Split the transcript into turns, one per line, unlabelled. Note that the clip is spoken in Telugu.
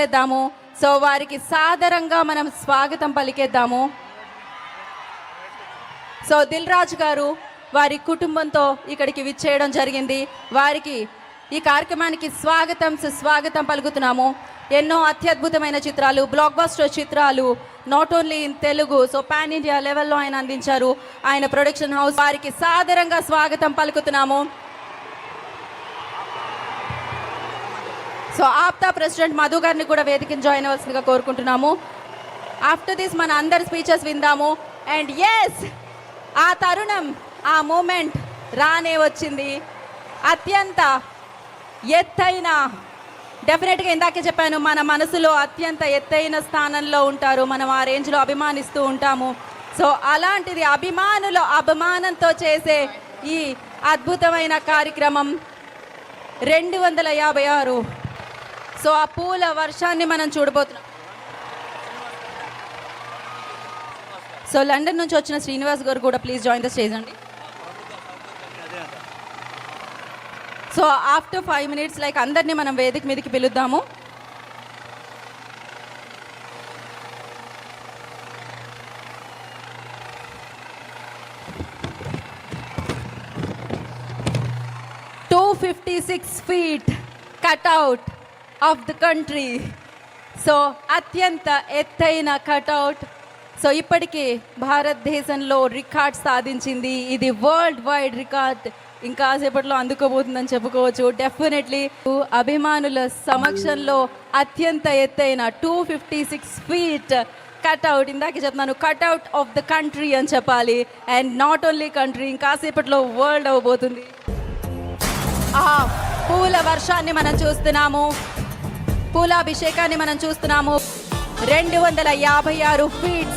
విచ్చేద్దాము. సో వారికి సాదరంగా మనం స్వాగతం పలికేద్దాము. సో దిల్ రాజు గారు వారి కుటుంబంతో ఇక్కడికి విచ్చేయడం జరిగింది. వారికి ఈ కార్యక్రమానికి స్వాగతం సుస్వాగతం పలుకుతున్నాము. ఎన్నో అత్యద్భుతమైన చిత్రాలు, బ్లాక్ బస్టర్ చిత్రాలు not only in Telugu, so pan India లెవెల్లో ఆయన అందించారు. ఆయన ప్రొడక్షన్ హౌస్ వారికి సాదరంగా స్వాగతం పలుకుతున్నాము. సో ఆప్తా ప్రెసిడెంట్ మధు గారిని కూడా వేదికను జాయిన్ అవ్వాల్సిందిగా కోరుకుంటున్నాము. ఆఫ్టర్ దిస్ మన అందరి స్పీచెస్ విందాము. అండ్ ఎస్, ఆ తరుణం, ఆ మూమెంట్ రానే వచ్చింది. అత్యంత ఎత్తైన, డెఫినెట్గా ఇందాకే చెప్పాను, మన మనసులో అత్యంత ఎత్తైన స్థానంలో ఉంటారు. మనం ఆ రేంజ్లో అభిమానిస్తూ ఉంటాము. సో అలాంటిది అభిమానుల అభిమానంతో చేసే ఈ అద్భుతమైన కార్యక్రమం 256. సో ఆ పూల వర్షాన్ని మనం చూడబోతున్నాం. సో లండన్ నుంచి వచ్చిన శ్రీనివాస్ గారు కూడా ప్లీజ్ జాయిన్ ద స్టేజ్ అండి. సో ఆఫ్టర్ 5 minutes లైక్ అందరినీ మనం వేదిక మీదకి పిలుద్దాము. "256 feet cutout of the country." So అత్యంత ఎత్తైన కట్అవుట్. సో ఇప్పటికీ భారతదేశంలో రికార్డ్ సాధించింది. ఇది వరల్డ్ వైడ్ రికార్డ్. ఇంకా సేపట్లో అందుకోబోతుందని చెప్పుకోవచ్చు. డెఫినెట్లీ అభిమానుల సమక్షంలో అత్యంత ఎత్తైన 256 feet కట్అవుట్. ఇందాక చెప్తున్నాను, కట్అవుట్ ఆఫ్ ద కంట్రీ అని చెప్పాలి. అండ్ నాట్ ఓన్లీ కంట్రీ, ఇంకా సేపట్లో వరల్డ్ అవ్వబోతుంది. ఆ పూల వర్షాన్ని మనం చూస్తున్నాము, పూలాభిషేకాన్ని మనం చూస్తున్నాము. 256 feet